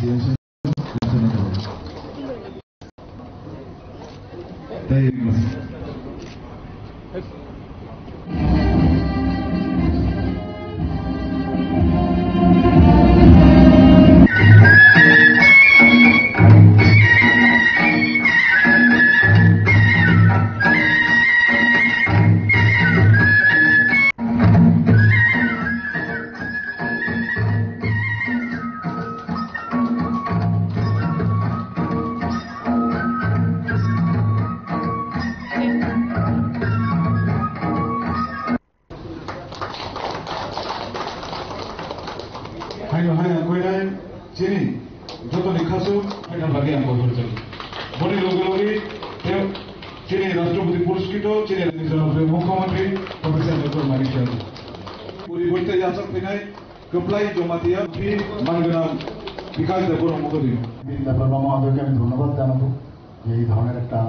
Association তাই চিনি যত লিখাছো এটা লাগে আমি বলতে চাই বলি লগে লগে চিনি রাষ্ট্রপতি পুরস্কৃত চিনি মুখ্যমন্ত্রী প্রফেসর ডক্টর মানিক সাহা পরিবর্তে আসাম ফেনায় কপ্লাই জমাতিয়া ফি মানগোনাম বিকাশ দেবর মুখদিন বিদ্যাপর্মা মহোদয়কে আমি ধন্যবাদ জানাবো যে এই ধরনের একটা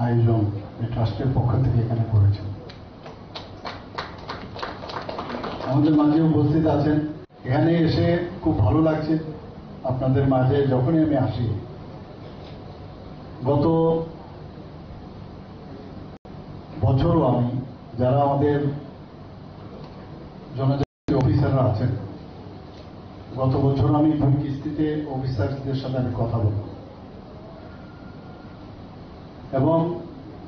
আয়োজন এই ট্রাস্টের পক্ষ থেকে এখানে করেছেন। আমাদের মাঝে উপস্থিত আছেন, এখানে এসে খুব ভালো লাগছে। আপনাদের মাঝে যখনই আমি আসি, গত বছরও আমি যারা আমাদের জনজাতি অফিসাররা আছেন, গত বছর আমি 2 কিস্তিতে অফিসারদের সাথে আমি কথা বলব এবং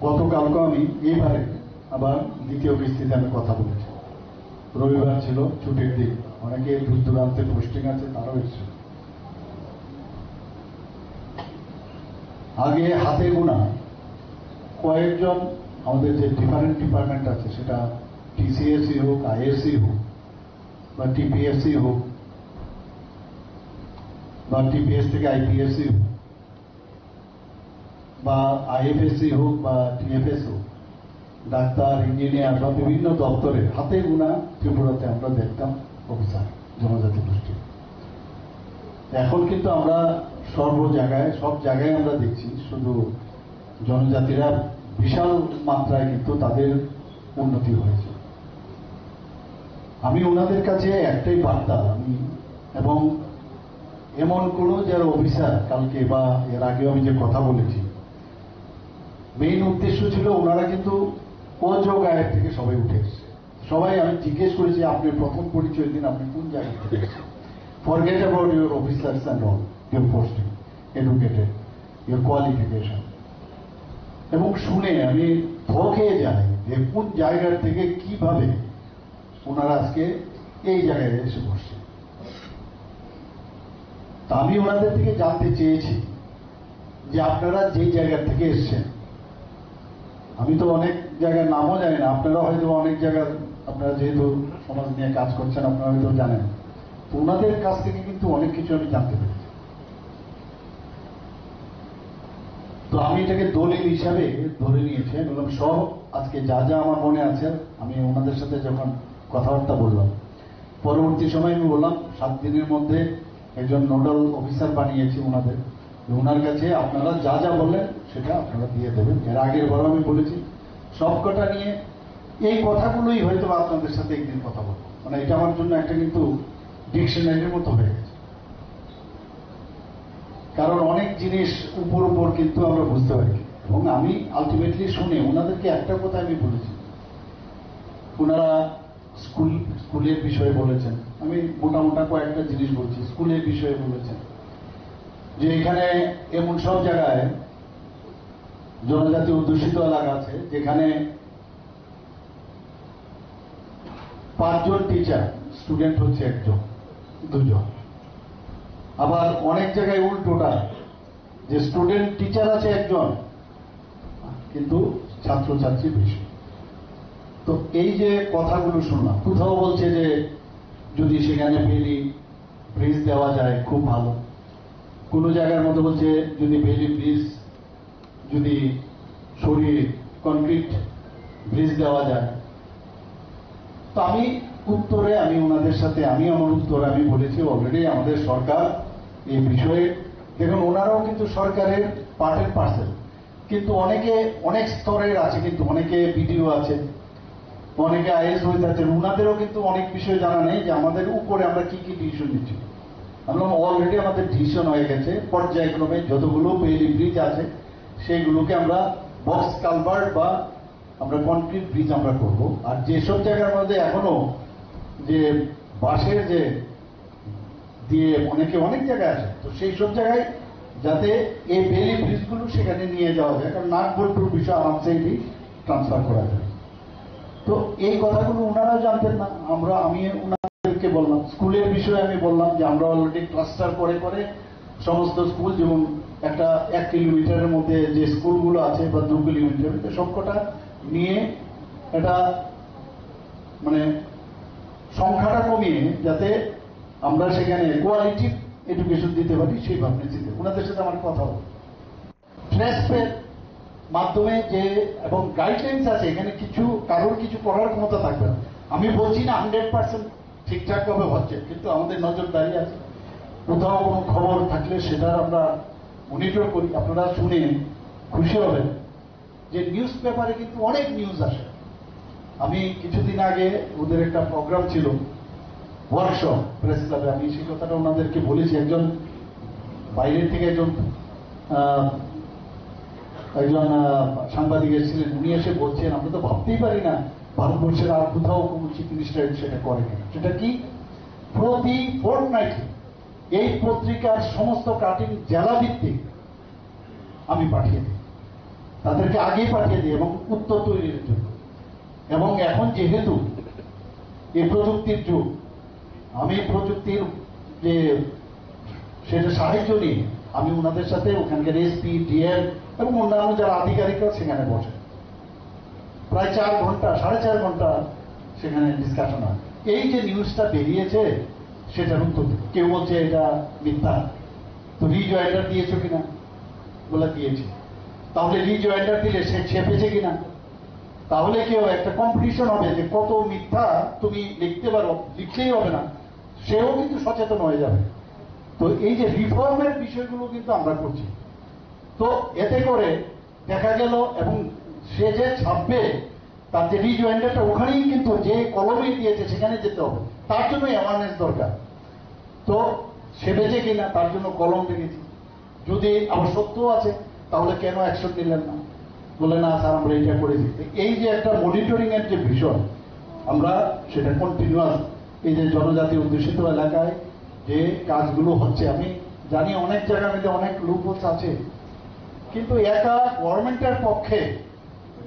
গতকালকে আমি এইবারে আবার 2য় কিস্তিতে আমি কথা বলেছি। রবিবার ছিল, ছুটির দিন, অনেকে দূর দূরান্তে পোস্টিং আছে, তারাও এসেছিল। আগে হাতে গোনা কয়েকজন আমাদের যে ডিফারেন্ট ডিপার্টমেন্ট আছে, সেটা টিসিএসসি হোক, আইএসসি হোক বা টিপিএসসি হোক বা টিপিএস থেকে আইপিএসসি হোক বা আইএফএসসি হোক বা টিএফএস হোক, ডাক্তার, ইঞ্জিনিয়ার বা বিভিন্ন দপ্তরে হাতে গোনা ত্রিপুরাতে আমরা দেখতাম অফিসার জনজাতি গোষ্ঠী। এখন কিন্তু আমরা সব জায়গায় আমরা দেখছি শুধু জনজাতিরা বিশাল মাত্রায় কিন্তু তাদের উন্নতি হয়েছে। আমি ওনাদের কাছে একটাই বার্তা, আমি এবং এমন কোন যারা অফিসার কালকে বা এর আগেও আমি যে কথা বলেছি, মেইন উদ্দেশ্য ছিল ওনারা কিন্তু অযোগ্যের থেকে সবাই উঠে এসছে। সবাই আমি জিজ্ঞেস করেছি, আপনি প্রথম পরিচয় দিন, আপনি কোন জায়গা থেকে এসেছেন। Forget about your officers and all, your posting, educated, your qualification. এবং শুনে আমি ধোকে যাই যে কোন জায়গার থেকে কিভাবে ওনারা আজকে এই জায়গায় এসে বসছে। তা আমি ওনাদের থেকে জানতে চেয়েছি যে আপনারা যে জায়গা থেকে এসছেন, আমি তো অনেক জায়গার নামও জানি না, আপনারা হয়তো অনেক জায়গার, আপনারা যেহেতু সমাজ নিয়ে কাজ করছেন আপনারা হয়তো জানেন, তো ওনাদের কাছ থেকে কিন্তু অনেক কিছু আমি জানতে পেরেছি। তো আমি এটাকে দলিল হিসাবে ধরে নিয়েছি, বললাম সব আজকে যা যা আমার মনে আছে আমি ওনাদের সাথে যখন কথাবার্তা বললাম, পরবর্তী সময় আমি বললাম 7 দিনের মধ্যে একজন নোডাল অফিসার বানিয়েছি ওনাদের, ওনার কাছে আপনারা যা যা বললেন সেটা আপনারা দিয়ে দেবেন। এর আগের বার আমি বলেছি সবকটা নিয়ে এই কথাগুলোই হয়তো আপনাদের সাথে একদিন কথা বলবো, মানে এটা আমার জন্য একটা কিন্তু ডিকশনারির মতো হয়ে গেছে। কারণ অনেক জিনিস উপর উপর কিন্তু আমরা বুঝতে পারি, এবং আমি আলটিমেটলি শুনে ওনাদেরকে একটা কথা আমি বলেছি, ওনারা স্কুলের বিষয়ে বলেছেন, আমি মোটামোটা কয়েকটা জিনিস বলছি। স্কুলের বিষয়ে বলেছেন যে এখানে এমন সব জায়গায় জনজাতি অধ্যুষিত এলাকা আছে যেখানে 5 জন টিচার, স্টুডেন্ট হচ্ছে 1 জন 2 জন। আবার অনেক জায়গায় উল্টোটা, যে স্টুডেন্ট টিচার আছে 1 জন কিন্তু ছাত্রছাত্রী বেশি। তো এই যে কথাগুলো শুনলাম, কোথাও বলছে যে যদি সেখানে বেলি ব্রিজ দেওয়া যায় খুব ভালো, কোন জায়গার মতো বলছে যদি বেলি ব্রিজ যদি সরিয়ে কনক্রিট ব্রিজ দেওয়া যায়। তো আমি উত্তরে আমি ওনাদের সাথে আমার উত্তরে আমি বলেছি অলরেডি আমাদের সরকার এই বিষয়ে, দেখুন ওনারাও কিন্তু সরকারের পার্টের পার্সেল, কিন্তু অনেকে অনেক স্তরের আছে, কিন্তু অনেকে বিডিও আছে, অনেকে আইএস হয়ে যাচ্ছেন, ওনাদেরও কিন্তু অনেক বিষয় জানা নেই যে আমাদের উপরে আমরা কি কি ডিসিশন নিচ্ছি। আমরা অলরেডি আমাদের ডিসিশন হয়ে গেছে, পর্যায়ক্রমে যতগুলো বেইলি ব্রিজ আছে সেইগুলোকে আমরা বক্স কালভার্ট বা আমরা কনক্রিট ব্রিজ আমরা করব। আর যেসব জায়গার মধ্যে এখনো যে বাঁশের যে দিয়ে অনেকে অনেক জায়গায় আছে, তো সেই সব জায়গায় যাতে এই বেইলি ব্রিজগুলো সেখানে নিয়ে যাওয়া যায়, কারণ নাট বল্টুর বিষয় আরামসে এটি ট্রান্সফার করা যায়। তো এই কথাগুলো ওনারা জানতেন না, আমি ওনাদেরকে বললাম। স্কুলের বিষয়ে আমি বললাম যে আমরা অলরেডি ক্লাস্টার করে করে সমস্ত স্কুল, যেমন একটা 1 কিলোমিটারের মধ্যে যে স্কুলগুলো আছে বা 2 কিলোমিটার, সবকটা নিয়ে এটা মানে সংখ্যাটা কমিয়ে যাতে আমরা সেখানে কোয়ালিটি এডুকেশন দিতে পারি সেই ভাবনা চিন্তা। ওনাদের সাথে আমার কথা হলো ট্রেসপের মাধ্যমে যে এবং গাইডলাইন্স আছে, এখানে কিছু কারোর কিছু করার ক্ষমতা থাকবে না। আমি বলছি না 100% ঠিকঠাক ভাবে হচ্ছে, কিন্তু আমাদের নজরদারি আছে। কোথাও কোনো খবর থাকলে সেটার আমরা মনিটর করি। আপনারা শুনে খুশি হবেন যে নিউজ পেপারে কিন্তু অনেক নিউজ আসে। আমি কিছুদিন আগে ওদের একটা প্রোগ্রাম ছিল, ওয়ার্কশপ প্রেস ক্লাবে, আমি সেই কথাটা ওনাদেরকে বলেছি। একজন বাইরের থেকে একজন সাংবাদিক এসেছিলেন, উনি এসে বলছেন আমরা তো ভাবতেই পারি না ভারতবর্ষের আর কোথাও কোন চিফ মিনিস্টার সেটা করে কিনা। সেটা কি, প্রতি ফোর্টনাইটলি এই পত্রিকার সমস্ত কাটিং জেলা ভিত্তিক আমি পাঠিয়ে দিই, তাদেরকে আগেই পাঠিয়ে দিই এবং উত্তর তৈরির জন্য। এবং এখন যেহেতু এই প্রযুক্তির যুগ, আমি প্রযুক্তির যে সেটা সাহায্য নিয়ে আমি ওনাদের সাথে ওখানকার এসপি, ডিএম এবং অন্যান্য যারা আধিকারিকরা সেখানে বসে প্রায় 4 ঘন্টা 4.5 ঘন্টা সেখানে ডিসকাশন হয়। এই যে নিউজটা বেরিয়েছে সেটার উত্তর কেউ বলছে এটা মিথ্যা, তো রিজয়েন্ডার দিয়েছো কিনা, বলে দিয়েছি। তাহলে রিজয়েন্ডার দিলে সে ছেপেছে কিনা, তাহলে কেউ একটা কম্পিটিশন হবে যে কত মিথ্যা তুমি লিখতে পারো, লিখতেই হবে না, সেও কিন্তু সচেতন হয়ে যাবে। তো এই যে রিফর্মের বিষয়গুলো কিন্তু আমরা করছি। তো এতে করে দেখা গেল এবং সে যে ছাপবে তার যে রিজয়েন্ডারটা ওখানেই কিন্তু যে কলমে দিয়েছে সেখানে যেতে হবে, তার জন্য অ্যাওয়ারনেস দরকার। তো সে বেঁচে কিনা তার জন্য কলম দেখেছি। যদি আবার সত্য আছে তাহলে কেন অ্যাকশন নিলেন না, বলে না স্যার আমরা এটা করেছি। এই যে একটা মনিটরিং এর যে বিষয়, আমরা সেটা কন্টিনিউয়াস এই যে জনজাতি অধ্যুষিত এলাকায় যে কাজগুলো হচ্ছে, আমি জানি অনেক জায়গার মধ্যে অনেক লুপহোলস আছে, কিন্তু একা গভর্নমেন্টের পক্ষে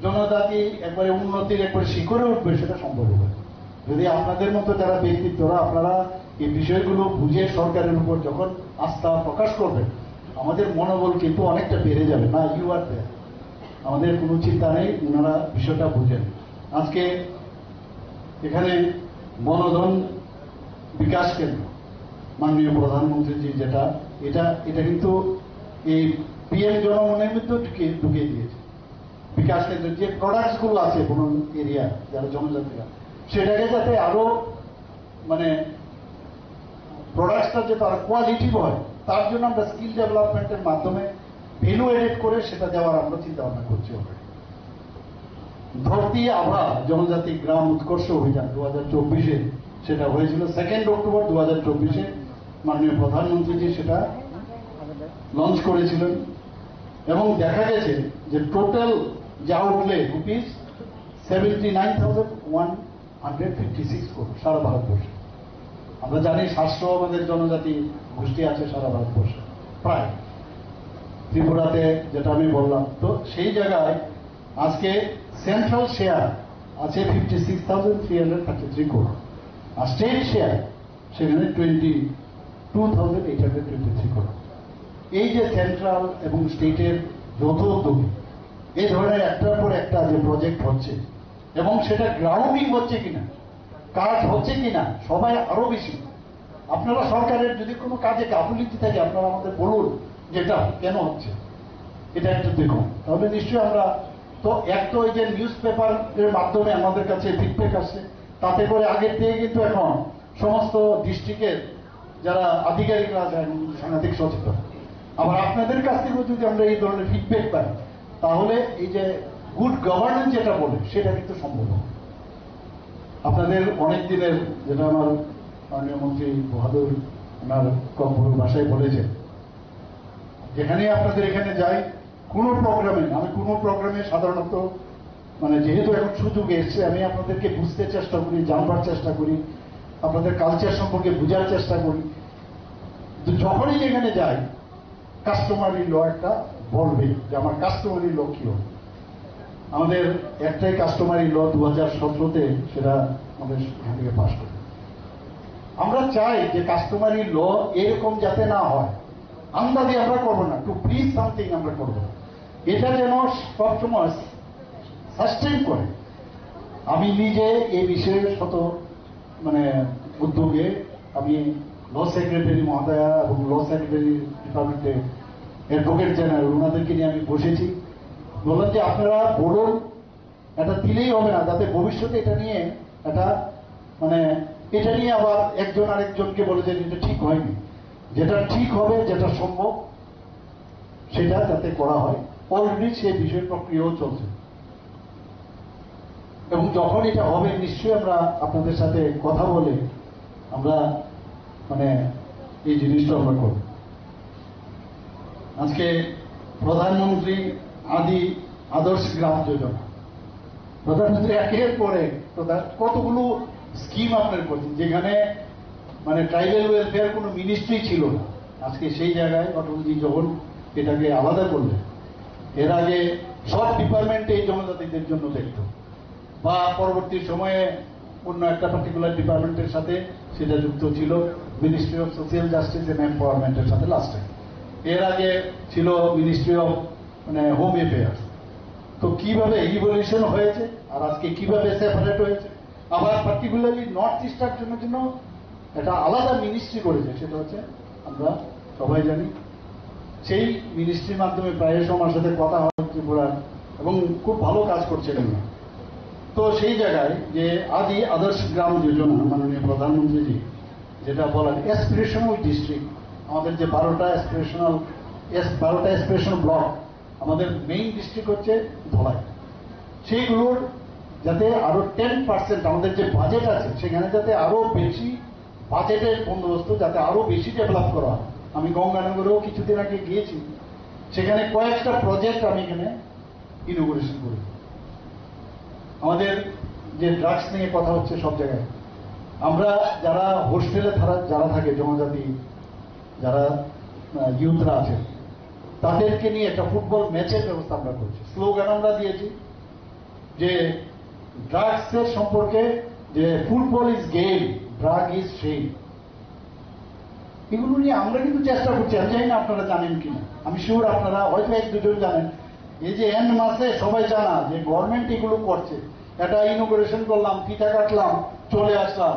জনজাতি একবারে উন্নতির একবারে শিখরে উঠবে সেটা সম্ভব হবে যদি আপনাদের মতো যারা ব্যক্তিত্বরা আপনারা এই বিষয়গুলো বুঝে সরকারের উপর যখন আস্থা প্রকাশ করবেন, আমাদের মনোবল কিন্তু অনেকটা বেড়ে যাবে। না ইউ আর দেয়ার, আমাদের কোনো চিন্তা নেই, ওনারা বিষয়টা বুঝেন। আজকে এখানে বনধন বিকাশ কেন্দ্র মাননীয় প্রধানমন্ত্রীজি যেটা এটা কিন্তু এই পিএম জনমনের মধ্যে ঢুকিয়ে দিয়েছে। বিকাশ কেন্দ্রের যে প্রোডাক্টস গুলো আছে কোন এরিয়া যারা জনজাতিরা, সেটাকে যাতে আরো মানে প্রোডাক্টসটা যাতে আরো কোয়ালিটি হয়, তার জন্য আমরা স্কিল ডেভেলপমেন্টের মাধ্যমে ভ্যালু এডেড করে সেটা দেওয়ার আমরা চিন্তা ভাবনা করছি। ধরতি আভা জনজাতি গ্রাম উৎকর্ষ অভিযান 2024-এ সেটা হয়েছিল 2 অক্টোবর 2024-এ মাননীয় প্রধানমন্ত্রীজি সেটা লঞ্চ করেছিলেন এবং দেখা গেছে যে টোটাল যে আউটলে রুপিস 79,156 কোটি সারা ভারতবর্ষে। আমরা জানি 700 আমাদের জনজাতি গোষ্ঠী আছে সারা ভারতবর্ষে, প্রায় ত্রিপুরাতে যেটা আমি বললাম। তো সেই জায়গায় আজকে সেন্ট্রাল শেয়ার আছে 56,333 কোটি, আর স্টেট শেয়ার সেখানে 22,823 কোটি। এই যে সেন্ট্রাল এবং স্টেটের যৌথ উদ্যোগে এই ধরনের একটার পর একটা যে প্রজেক্ট হচ্ছে এবং সেটা গ্রাউন্ডিং হচ্ছে কিনা, কাজ হচ্ছে কিনা, সবাই আরো বেশি। আপনারা সরকারের যদি কোনো কাজে গাফিলতি থাকে আপনারা আমাদের বলুন যেটা কেন হচ্ছে, এটা একটু দেখুন, তাহলে নিশ্চয়ই আমরা তো এক তো এই যে নিউজ পেপারের মাধ্যমে আমাদের কাছে ফিডব্যাক আসছে, তাতে করে আগের থেকে কিন্তু এখন সমস্ত ডিস্ট্রিক্টের যারা আধিকারিকরা আছেন সাংঘাতিক সচেতন। আবার আপনাদের কাছ থেকেও যদি আমরা এই ধরনের ফিডব্যাক পাই তাহলে এই যে গুড গভর্নেন্স যেটা বলে সেটা কিন্তু সম্ভব হবে। আপনাদের অনেক দিনের যেটা আমার মাননীয় মন্ত্রী বাহাদুর ওনার কম্পুর ভাষায় বলেছেন, যেখানে আপনাদের এখানে যাই কোনো প্রোগ্রামে, আমি কোনো প্রোগ্রামে সাধারণত মানে যেহেতু এখন সুযোগ এসছে, আমি আপনাদেরকে বুঝতে চেষ্টা করি, জানবার চেষ্টা করি, আপনাদের কালচার সম্পর্কে বোঝার চেষ্টা করি। তো যখনই যেখানে যাই কাস্টমারি ল একটা বলবে যে আমার কাস্টমারি ল কি হবে। আমাদের একটাই কাস্টমারি ল 2017-তে, সেটা আমাদের এখান থেকে পাশ করে। আমরা চাই যে কাস্টমারি ল এরকম যাতে না হয়, আন্দাজে আমরা করবো না, টু প্লিজ সামথিং আমরা করবো না, এটা যেন সবসময় সাস্টেইন করে। আমি নিজে এই বিষয়ে শত মানে উদ্যোগে আমি ল সেক্রেটারি মহোদয়া এবং ল সেক্রেটারি ডিপার্টমেন্টে অ্যাডভোকেট জেনারেল ওনাদেরকে নিয়ে আমি বসেছি, বললাম যে আপনারা বলুন, এটা দিলেই হবে না, যাতে ভবিষ্যতে এটা নিয়ে এটা মানে এটা নিয়ে আবার একজন আরেকজনকে বলে যে এটা ঠিক হয়নি, যেটা ঠিক হবে, যেটা সম্ভব সেটা যাতে করা হয়। অলরেডি সেই বিষয় প্রক্রিয়াও চলছে এবং যখন এটা হবে নিশ্চয়ই আমরা আপনাদের সাথে কথা বলে আমরা মানে এই জিনিসটা আমরা করব। আজকে প্রধানমন্ত্রী আদর্শ গ্রাম যোজনা, প্রধানমন্ত্রী একের পরে কতগুলো স্কিম আপনার করছেন, যেখানে মানে ট্রাইবাল ওয়েলফেয়ার কোনো মিনিস্ট্রি ছিল না, আজকে সেই জায়গায় অটলজি যখন এটাকে আলাদা করলেন। এর আগে সব ডিপার্টমেন্টে এই জনজাতিদের জন্য দেখত, বা পরবর্তী সময়ে অন্য একটা পার্টিকুলার ডিপার্টমেন্টের সাথে সেটা যুক্ত ছিল ministry of social justice and এম্পাওয়ারমেন্টের সাথে লাস্টে। এর আগে ছিল মিনিস্ট্রি অফ মানে হোম অ্যাফেয়ার্স। তো কিভাবে ইভলিউশন হয়েছে আর আজকে কিভাবে সেপারেট হয়েছে, আবার পার্টিকুলারলি নর্থ ইস্টার জন্য একটা আলাদা মিনিস্ট্রি করেছে, সেটা হচ্ছে আমরা সবাই জানি। সেই মিনিস্ট্রির মাধ্যমে প্রায় আমার সাথে কথা হয় ত্রিপুরার, এবং খুব ভালো কাজ করছেন উনি। তো সেই জায়গায় যে আদর্শ গ্রাম যোজনা মাননীয় প্রধানমন্ত্রীজি যেটা বলেন অ্যাসপিরেশনাল ডিস্ট্রিক্ট, আমাদের যে 12টা অ্যাসপিরেশনাল ব্লক, আমাদের মেইন ডিস্ট্রিক্ট হচ্ছে ধলাই, সেইগুলোর যাতে আরো 10% আমাদের যে বাজেট আছে সেখানে যাতে আরো বেশি বাজেটের বন্দোবস্ত, যাতে আরো বেশি ডেভেলপ করা হয়। আমি গঙ্গানগরেও কিছুদিন আগে গিয়েছি, সেখানে কয়েকটা প্রজেক্ট আমি এখানে ইনোগ্রেশন করি। আমাদের যে ড্রাগস নিয়ে কথা হচ্ছে সব জায়গায়, আমরা যারা হোস্টেলে যারা থাকে জনজাতি যারা ইউথরা আছে তাদেরকে নিয়ে একটা ফুটবল ম্যাচের ব্যবস্থা আমরা করছি। স্লোগান আমরা দিয়েছি যে ড্রাগসের সম্পর্কে যে football is game, drug is shame. এগুলো নিয়ে আমরা কিন্তু চেষ্টা করছি। আমি জানি না আপনারা জানেন কিনা, আমি শিওর আপনারা হয়তো এক দুজন জানেন। এই যে এন্ড মাসে সবাই জানা যে গভর্নমেন্ট এগুলো করছে, এটা ইনোগ্রেশন করলাম, পিঠা কাটলাম, চলে আসলাম।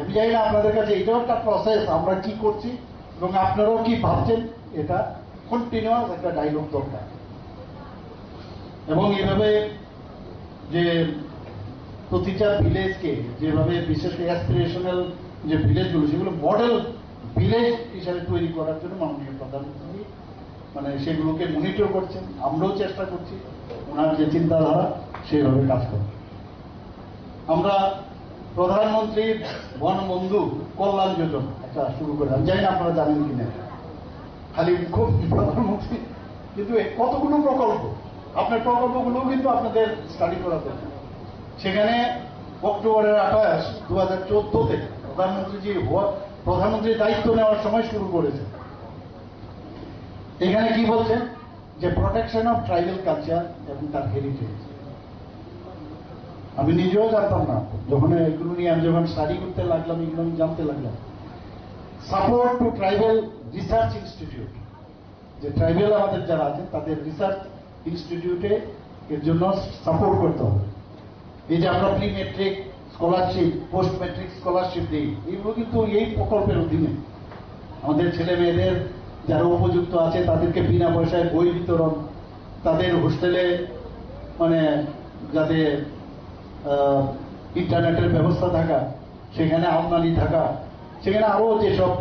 আমি জানি না আপনাদের কাছে এটাও একটা প্রসেস, আমরা কি করছি এবং আপনারাও কি ভাবছেন, এটা কন্টিনিউয়াস একটা ডায়লগ দরকার। এবং এভাবে যে প্রতিটা ভিলেজকে যেভাবে বিশেষ করে অ্যাসপিরেশনাল যে ভিলেজগুলো সেগুলো মডেল ভিলেজ হিসাবে তৈরি করার জন্য মাননীয় প্রধানমন্ত্রী মানে সেগুলোকে মনিটর করছেন, আমরাও চেষ্টা করছি ওনার যে চিন্তাধারা সেইভাবে কাজ করছি। আমরা প্রধানমন্ত্রী বনবন্ধু কল্যাণ যোজনা একটা শুরু করে, আমি জানি না আপনারা জানেন কিনা, খালি খুব প্রধানমন্ত্রী কিন্তু কতগুলো প্রকল্প, আপনার প্রকল্পগুলো কিন্তু আপনাদের স্টাডি করা দরকার। সেখানে অক্টোবরের 28, 2014-তে প্রধানমন্ত্রীর দায়িত্ব নেওয়ার সময় শুরু করেছে। এখানে কি বলছেন যে প্রোটেকশন অফ ট্রাইবাল কালচার এবং তার হেরিটেজ। আমি নিজেও জানতাম না, যখন এগুলো নিয়ে আমি যখন স্টাডি করতে লাগলাম, এগুলো আমি জানতে লাগলাম। Support to tribal research institute, যে ট্রাইবাল আমাদের যারা আছেন তাদের রিসার্চ ইনস্টিটিউটে এর জন্য সাপোর্ট করতে হবে। এই যে আমরা pre metric scholarship, post metric scholarship দিই, এগুলো কিন্তু এই প্রকল্পের অধীনে আমাদের ছেলে মেয়েদের যারা উপযুক্ত আছে তাদেরকে বিনা পয়সায় বই বিতরণ, তাদের হোস্টেলে মানে যাতে ইন্টারনেটের ব্যবস্থা থাকা, সেখানে আমদানি থাকা, সেখানে আরো যেসব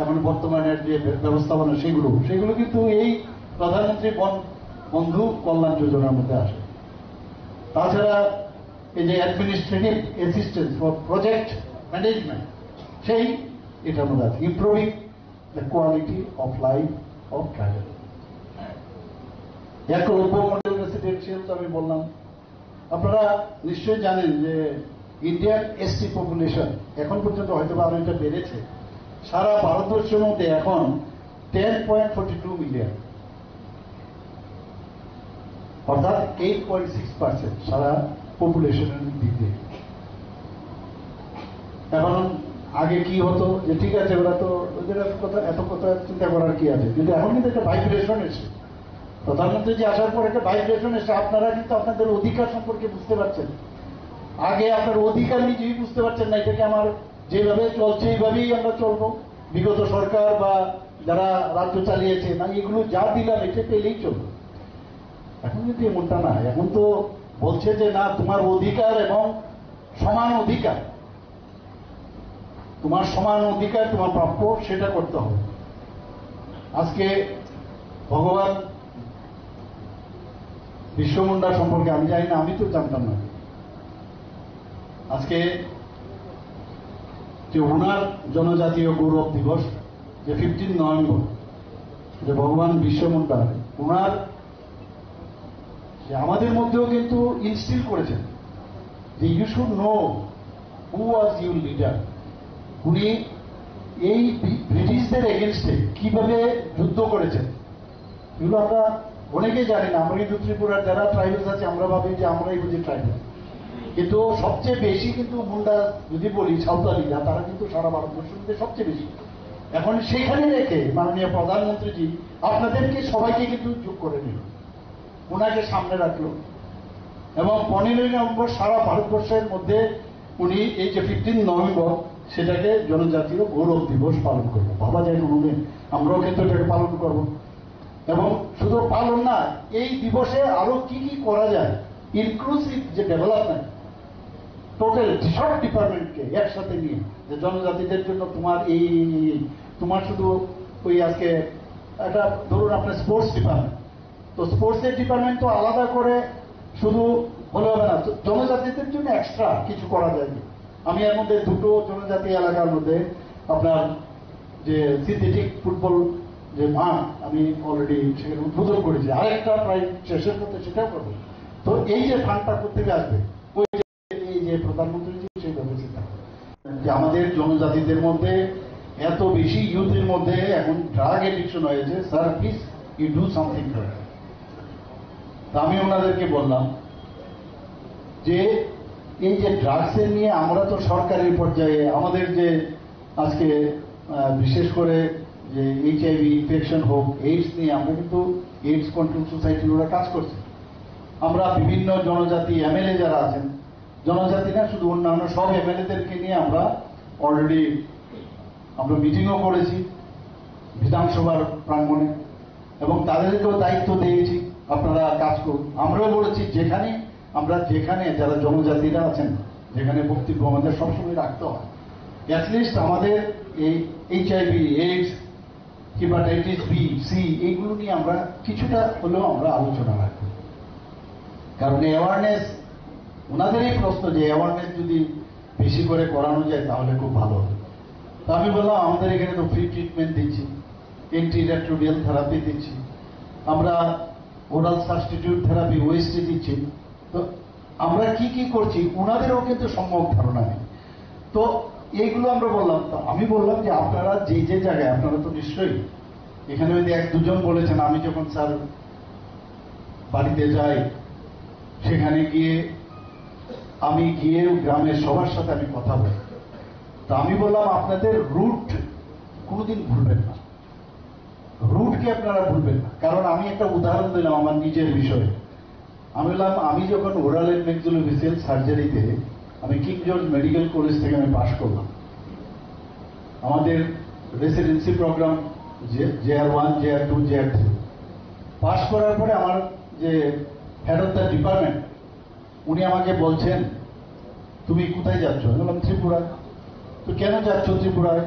এখন বর্তমানের যে ব্যবস্থাপনা সেগুলো কিন্তু এই প্রধানমন্ত্রী বন্ধু কল্যাণ যোজনার মধ্যে আসে। তাছাড়া এই যে administrative assistance for project management, সেই এটার মধ্যে আছে improving the quality of life of tribal. এক লক্ষ মডেল রেসিডেন্সিয়াল তো আমি বললাম। আপনারা নিশ্চয়ই জানেন যে ইন্ডিয়ান এসটি পপুলেশন এখন পর্যন্ত হয়তো আরো এটা বেড়েছে, সারা ভারতবর্ষের মধ্যে এখন 10.42 মিলিয়ন, অর্থাৎ 8.6% সারা পপুলেশনের দিক দিয়ে। এখন আগে কি হতো যে ঠিক আছে ওরা তো ওদের এত কথা চিন্তা করার কি আছে, কিন্তু এখন কিন্তু একটা ভাইব্রেশন এসে, প্রধানমন্ত্রী যে আসার পর একটা ভাইব্রেশন এসে আপনারা কিন্তু আপনাদের অধিকার সম্পর্কে বুঝতে পারছেন। আগে আপনার অধিকার নিজেই বুঝতে পারছেন না, এটাকে আমার যেভাবে চলছে এইভাবেই আমরা চলবো, বিগত সরকার বা যারা রাজ্য চালিয়েছে না এগুলো যা দিলাম এটা পেলেই চলবে। এখন কিন্তু এমনটা না, এখন তো বলছে যে না তোমার অধিকার এবং সমান অধিকার, তোমার সমান অধিকার তোমার প্রাপ্য সেটা করতে হবে। আজকে ভগবান বিরসা মুন্ডা সম্পর্কে আমি জানি না, আমি তো জানতাম না। আজকে যে ওনার জনজাতীয় গৌরব দিবস যে 15 নভেম্বর, যে ভগবান বিরসা মুন্ডা ওনার যে আমাদের মধ্যেও কিন্তু ইনস্টিল করেছেন যে you should know who was your leader. উনি এই ব্রিটিশদের এগেনস্টে কিভাবে যুদ্ধ করেছেন এগুলো আমরা অনেকেই জানি না। আমরা কিন্তু ত্রিপুরার যারা ট্রাইবেলস আছে আমরা ভাবি যে আমরাই বুঝি ট্রাইবেল, কিন্তু সবচেয়ে বেশি কিন্তু মুন্ডা যদি বলি সাঁওতালিরা তারা কিন্তু সারা ভারতবর্ষের মধ্যে সবচেয়ে বেশি। এখন সেখানে রেখে মাননীয় প্রধানমন্ত্রীজি আপনাদেরকে সবাইকে কিন্তু যোগ করে নিল, ওনাকে সামনে রাখলো এবং 15 নভেম্বর সারা ভারতবর্ষের মধ্যে উনি এই যে 15 নভেম্বর সেটাকে জনজাতীয় গৌরব দিবস পালন করবো। ভাবা যায় কোনোদিন আমরাও কিন্তু এটাকে পালন করব। এবং শুধু পালন না, এই দিবসে আরো কি কি করা যায়, ইনক্লুসিভ যে ডেভেলপমেন্ট, টোটাল সব ডিপার্টমেন্টকে একসাথে নিয়ে যে জনজাতিদের জন্য তোমার এই তোমার শুধু ওই আজকে একটা ধরুন আপনার স্পোর্টস ডিপার্টমেন্ট, তো স্পোর্টসের ডিপার্টমেন্ট তো আলাদা করে শুধু বলে হবে না, জনজাতিদের জন্য এক্সট্রা কিছু করা যায়। আমি এর মধ্যে দুটো জনজাতি এলাকার মধ্যে আপনার যে সিনথেটিক ফুটবল যে মাঠ আমি অলরেডি সেখানে উদ্বোধন করেছি, আরেকটা প্রায় শেষের মধ্যে সেটাও করবো। তো এই যে ফান্ডটা কোথেকে আসবে, ওই এই যে প্রধানমন্ত্রী সেইভাবে চিন্তা করে যে আমাদের জনজাতিদের মধ্যে এত বেশি ইউথের মধ্যে এখন ড্রাগ এডিকশন হয়েছে, sir please you do something for that. আমি ওনাদেরকে বললাম যে এই যে ড্রাগসের নিয়ে আমরা তো সরকারি পর্যায়ে আমাদের যে আজকে বিশেষ করে যে HIV ইনফেকশন হোক, এইডস নিয়ে আমরা কিন্তু এইডস কন্ট্রোল সোসাইটির ওরা কাজ করছে। আমরা বিভিন্ন জনজাতি MLA যারা আছেন, জনজাতি না শুধু অন্যান্য সব MLA-দেরকে নিয়ে আমরা অলরেডি আমরা মিটিংও করেছি বিধানসভার প্রাঙ্গণে এবং তাদেরকেও দায়িত্ব দিয়েছি আপনারা কাজ করুন। আমরাও বলেছি যেখানে যারা জনজাতিরা আছেন যেখানে বক্তব্য আমাদের সবসময় রাখতে হয়, অ্যাটলিস্ট আমাদের এই HIV এইডস কিংবা হেপাটাইটিস B C এইগুলো নিয়ে আমরা কিছুটা হলেও আমরা আলোচনা রাখবো। কারণ অ্যাওয়ারনেস ওনাদেরই প্রশ্ন যে অ্যাওয়ারনেস যদি বেশি করে করানো যায় তাহলে খুব ভালো হবে। তো আমি বললাম আমাদের এখানে তো ফ্রি ট্রিটমেন্ট দিচ্ছি, অ্যান্টিরেট্রোভিয়াল থেরাপি দিচ্ছি, আমরা ওরাল সাবস্টিটিউট থেরাপি ওয়েস্টে দিচ্ছি। তো আমরা কি কি করছি ওনাদেরও কিন্তু সম্যক ধারণা নেই। তো এইগুলো আমরা বললাম। তো আমি বললাম যে আপনারা যে যে জায়গায় আপনারা তো নিশ্চয়ই এখানে যদি 1-2 জন বলেছেন, আমি যখন স্যার বাড়িতে যাই সেখানে গিয়ে আমি গিয়ে গ্রামের সবার সাথে আমি কথা বলি। তো আমি বললাম আপনাদের রুট কোনোদিন ভুলবেন না, রুটকে আপনারা ভুলবেন না। কারণ আমি একটা উদাহরণ দিলাম আমার নিজের বিষয়ে। আমি বললাম আমি যখন ওরাল এন্ড ম্যাক্সিলোফেসিয়াল সার্জারিতে আমি কিং জর্জ মেডিকেল কলেজ থেকে আমি পাশ করলাম, আমাদের residency programme JR1 JR2 JR3 পাশ করার পরে আমার যে হেড অফ দ্য ডিপার্টমেন্ট উনি আমাকে বলছেন তুমি কোথায় যাচ্ছ? আমি বললাম ত্রিপুরায়। তো কেন যাচ্ছ ত্রিপুরায়?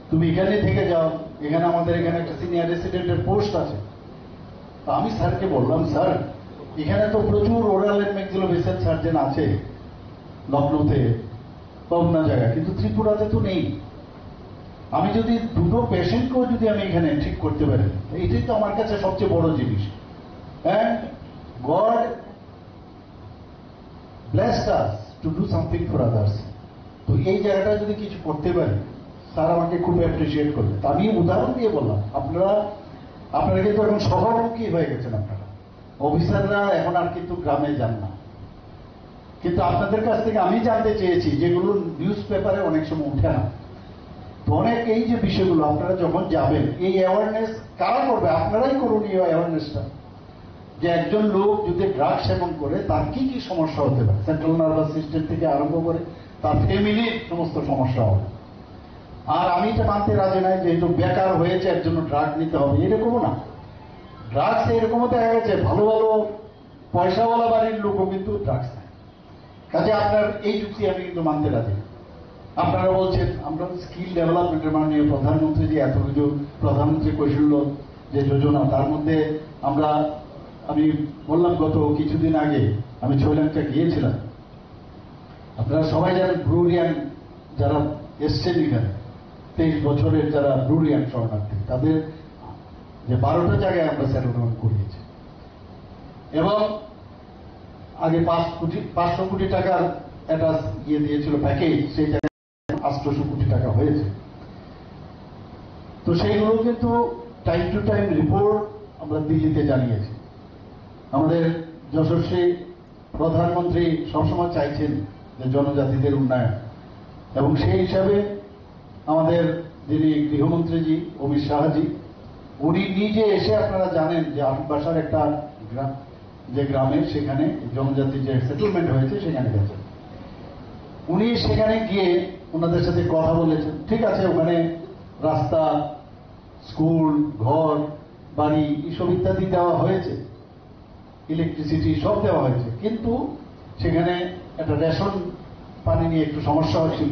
তুমি এখানে থেকে যাও, এখানে আমাদের এখানে একটা সিনিয়র রেসিডেন্টের পোস্ট আছে। তো আমি স্যারকে বললাম স্যার এখানে তো প্রচুর ওরাল এন্ড ম্যাক্সিলোফেসিয়াল সার্জন আছে লখনৌতে বা অন্য জায়গায়, কিন্তু ত্রিপুরাতে তো নেই। আমি যদি দুটো পেশেন্টকেও যদি আমি এখানে ঠিক করতে পারি, এটাই তো আমার কাছে সবচেয়ে বড় জিনিস। And god blessed us to do something for others. তো এই জায়গাটা যদি কিছু করতে পারি, স্যার আমাকে খুব অ্যাপ্রিসিয়েট করবে। তো আমি উদাহরণ দিয়ে বললাম, আপনারা কিন্তু এখন শহরমুখী হয়ে গেছেন। আপনারা অফিসাররা এখন আর কিন্তু গ্রামে যান না। কিন্তু আপনাদের কাছ থেকে আমি জানতে চেয়েছি, যেগুলো নিউজ পেপারে অনেক সময় উঠে না, তো অনেক এই যে বিষয়গুলো আপনারা যখন যাবেন, এই অ্যাওয়ারনেস কারা করবে? আপনারাই করুন এই অ্যাওয়ারনেসটা, যে একজন লোক যদি ড্রাগ সেবন করে তার কি কি সমস্যা হতে পারে, সেন্ট্রাল নার্ভাস সিস্টেম থেকে আরম্ভ করে তার ফ্যামিলির সমস্ত সমস্যা হবে। আর আমি এটা মানতে রাজি নাই যেহেতু বেকার হয়েছে এর জন্য ড্রাগ নিতে হবে, এরকমও না। ড্রাগস এরকমও দেখা গেছে ভালো ভালো পয়সাওয়ালা বাড়ির লোকও কিন্তু ড্রাগস নেয়। কাজে আপনার এই যুক্তি আমি কিন্তু মানতে রাজি। আপনারা বলছেন আমরা স্কিল ডেভেলপমেন্টের মাননীয় প্রধানমন্ত্রী যে এত কিছু প্রধানমন্ত্রী কৌশল্য যে যোজনা, তার মধ্যে আমি বললাম গত কিছুদিন আগে আমি শ্রীলঙ্কা গিয়েছিলাম। আপনারা সবাই জানেন ব্রুরিয়ান যারা এসছেন এখানে 23 বছরের যারা ব্রুরিয়ান শরণার্থী, তাদের যে 12টা জায়গায় আমরা সেটেলমেন্ট করিয়েছি, এবং আগে 500 কোটি টাকার একটা দিয়েছিল প্যাকেজ, সেই জায়গায় 800 কোটি টাকা হয়েছে। তো সেইগুলো কিন্তু টাইম টু টাইম রিপোর্ট আমরা দিল্লিতে জানিয়েছি। আমাদের যশস্বী প্রধানমন্ত্রী সবসময় চাইছেন যে জনজাতিদের উন্নয়ন, এবং সেই হিসাবে আমাদের যিনি গৃহমন্ত্রীজি অমিত শাহজি, উনি নিজে এসে, আপনারা জানেন যে আটবাসার একটা যে গ্রামে সেখানে জনজাতি যে সেটেলমেন্ট হয়েছে সেখানে গেছেন। উনি সেখানে গিয়ে ওনাদের সাথে কথা বলেছেন। ঠিক আছে, ওখানে রাস্তা, স্কুল, ঘর, বাড়ি এসব ইত্যাদি দেওয়া হয়েছে, ইলেকট্রিসিটি সব দেওয়া হয়েছে, কিন্তু সেখানে একটা রেশন পানি নিয়ে একটু সমস্যা হচ্ছিল।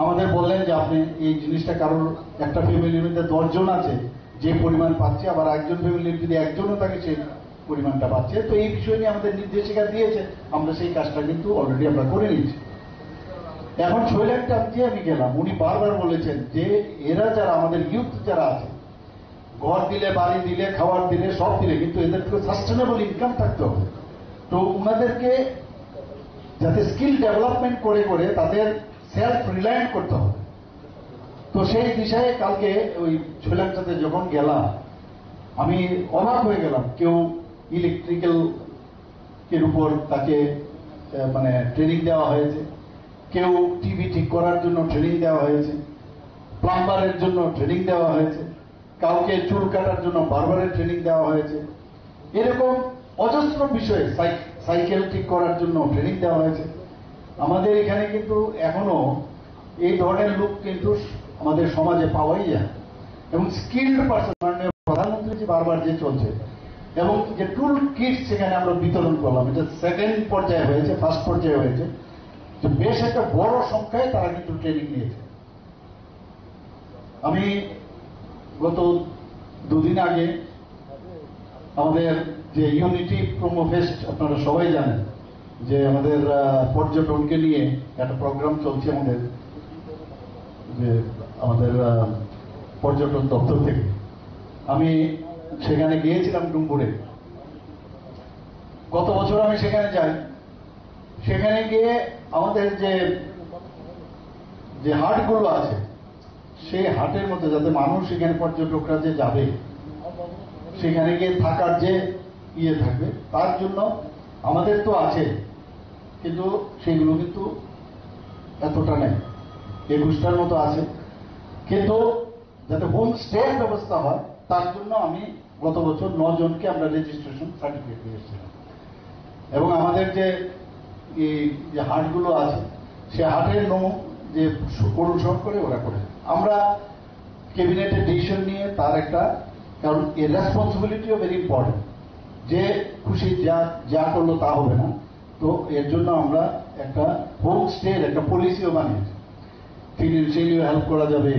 আমাদের বললেন যে আপনি এই জিনিসটা, কারোর একটা ফ্যামিলির মধ্যে 10 জন আছে যে পরিমাণ পাচ্ছে, আবার একজন ফ্যামিলির যদি একজনও থাকে সেই পরিমাণটা পাচ্ছে। তো এই বিষয় নিয়ে আমাদের নির্দেশিকা দিয়েছে, আমরা সেই কাজটা কিন্তু অলরেডি আমরা করে নিয়েছি। এখন ছয়লাখটা যে আমি গেলাম, উনি বারবার বলেছেন যে এরা যারা আমাদের ইউথ যারা আছে, ঘর দিলে, বাড়ি দিলে, খাবার দিলে, সব দিলে, কিন্তু এদেরকে সাস্টেনেবল ইনকাম থাকতে হবে। তো ওনাদেরকে যাতে স্কিল ডেভেলপমেন্ট করে করে তাদের সেলফ রিলায়েন্ট করতে হবে। তো সেই বিষয়ে কালকে ওই ছয়লাখটাতে যখন গেলাম, আমি অবাক হয়ে গেলাম। কেউ ইলেকট্রিক্যাল এর উপর তাকে মানে ট্রেনিং দেওয়া হয়েছে, কেউ টিভি ঠিক করার জন্য ট্রেনিং দেওয়া হয়েছে, প্লাম্বারের জন্য ট্রেনিং দেওয়া হয়েছে, কাউকে চুল কাটার জন্য বারবারের ট্রেনিং দেওয়া হয়েছে। এরকম অজস্র বিষয়ে, সাইকেল ঠিক করার জন্য ট্রেনিং দেওয়া হয়েছে। আমাদের এখানে কিন্তু এখনো এই ধরনের লোক কিন্তু আমাদের সমাজে পাওয়াই যায়, এবং স্কিল্ড পার্সন, মাননীয় প্রধানমন্ত্রী বারবার যে চলছে, এবং যে টুল কিট সেখানে আমরা বিতরণ করলাম, এটা সেকেন্ড পর্যায়ে হয়েছে, ফার্স্ট পর্যায়ে হয়েছে, যে বেশ একটা বড় সংখ্যায় তারা কিন্তু ট্রেনিং নিয়েছে। আমি গত 2 দিন আগে আমাদের যে ইউনিটি প্রোমো ফেস্ট, আপনারা সবাই জানেন যে আমাদের পর্যটনকে নিয়ে একটা প্রোগ্রাম চলছে আমাদের পর্যটন দপ্তর থেকে। আমি সেখানে গিয়েছিলাম ডুমপুরে। গত বছর আমি সেখানে যাই। সেখানে গিয়ে আমাদের যে হাটগুলো আছে, সেই হাটের মধ্যে যাতে মানুষ, সেখানে পর্যটকরা যে যাবে, সেখানে গিয়ে থাকার যে ইয়ে থাকবে, তার জন্য আমাদের তো আছে, কিন্তু সেগুলো কিন্তু এতটা নেই, 21টার মতো আছে। কিন্তু যাতে হোম স্টে ব্যবস্থা হয়, তার জন্য আমি গত বছর 9 জনকে আমরা রেজিস্ট্রেশন সার্টিফিকেট দিয়েছিলাম। এবং আমাদের যে হাটগুলো আছে, সে হাটের যে অনুসরণ করে ওরা করে, আমরা ক্যাবিনেটের ডিসিশন নিয়ে তার একটা, কারণ এর রেসপন্সিবিলিটিও ভেরি ইম্পর্টেন্ট, যে খুশি যা করলো তা হবে না। তো এর জন্য আমরা একটা হোম স্টে একটা পলিসিও বানিয়েছি, ফিনান্সিয়ালিও হেল্প করা যাবে।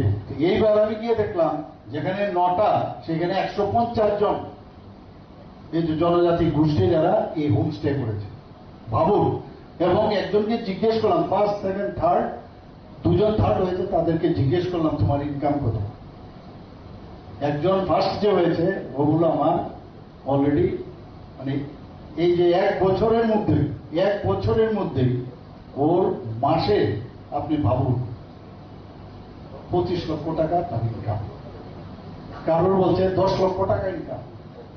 এইবার আমি গিয়ে দেখলাম যেখানে 9টা, সেখানে 150 জন এই যে জনজাতি গোষ্ঠী যারা এই হোম স্টে করেছে, ভাবুন। এবং একজনকে জিজ্ঞেস করলাম, ফার্স্ট, সেকেন্ড, থার্ড দুজন থার্ড হয়েছে, তাদেরকে জিজ্ঞেস করলাম তোমার ইনকাম কত। একজন ফার্স্ট যে হয়েছে ও বললো আমার অলরেডি মানে এই যে 1 বছরের মধ্যেই ওর মাসে আপনি ভাবুন 25 লক্ষ টাকা তার ইনকাম। কারোর বলছে 10 লক্ষ টাকা ইনকাম,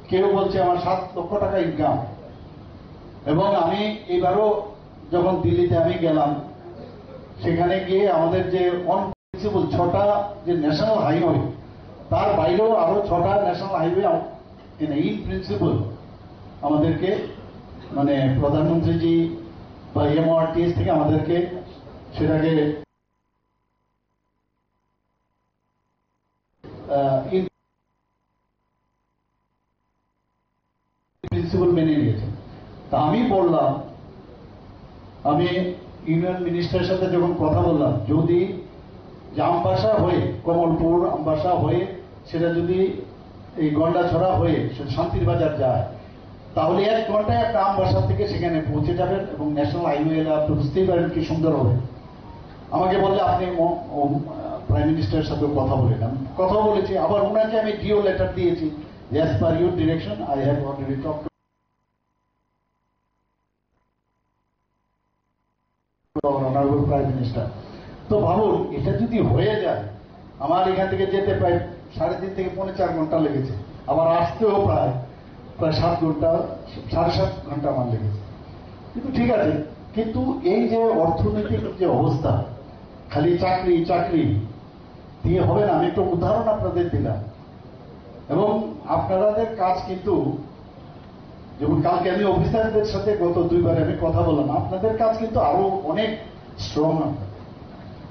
কেউ বলছে আমার 7 লক্ষ টাকা ইনকাম। এবং আমি এবারও যখন দিল্লিতে আমি গেলাম, সেখানে গিয়ে আমাদের যে অন প্রিন্সিপাল 6টা যে ন্যাশনাল হাইওয়ে, তার বাইরেও আরো 6টা ন্যাশনাল হাইওয়ে ইন প্রিন্সিপাল আমাদেরকে মানে প্রধানমন্ত্রীজি বা এমআরটিএস থেকে আমাদেরকে সেটাকে প্রিন্সিপাল মেনে নিয়েছে। তা আমি বললাম, আমি ইউনিয়ন মিনিস্টারের সাথে যখন কথা বললাম, যদি আমবাসা হয়ে কমলপুর আমবাসা হয়ে সেটা যদি এই গন্ডাছড়া হয়ে শান্তির বাজার যায়, তাহলে 1 ঘন্টায় একটা আমবাসা থেকে সেখানে পৌঁছে যাবেন এবং ন্যাশনাল হাইওয়ে আপনি বুঝতেই পারেন কি সুন্দর হবে। আমাকে বললে আপনি প্রাইম মিনিস্টারের সাথে কথা বলেন। আমি কথা বলেছি, আবার ওনাকে আমি ডিও লেটার দিয়েছি, as per your direction I have already talk honourable prime minister. তো ভাবুন, এটা যদি হয়ে যায়, আমার এখান থেকে যেতে প্রায় 3.5 থেকে 4.5 ঘন্টা লেগেছে, আবার আসতেও প্রায় 7 ঘন্টা 7.5 ঘন্টা আমার লেগেছে। কিন্তু ঠিক আছে, কিন্তু এই যে অর্থনৈতিক যে অবস্থা, খালি চাকরি চাকরি দিয়ে হবে না। আমি একটা উদাহরণ আপনাদের দিলাম, এবং আপনাদের কাজ কিন্তু যেমন কালকে আমি অফিসারদের সাথে গত 2বার আমি কথা বললাম, আপনাদের কাজ কিন্তু আরো অনেক স্ট্রং।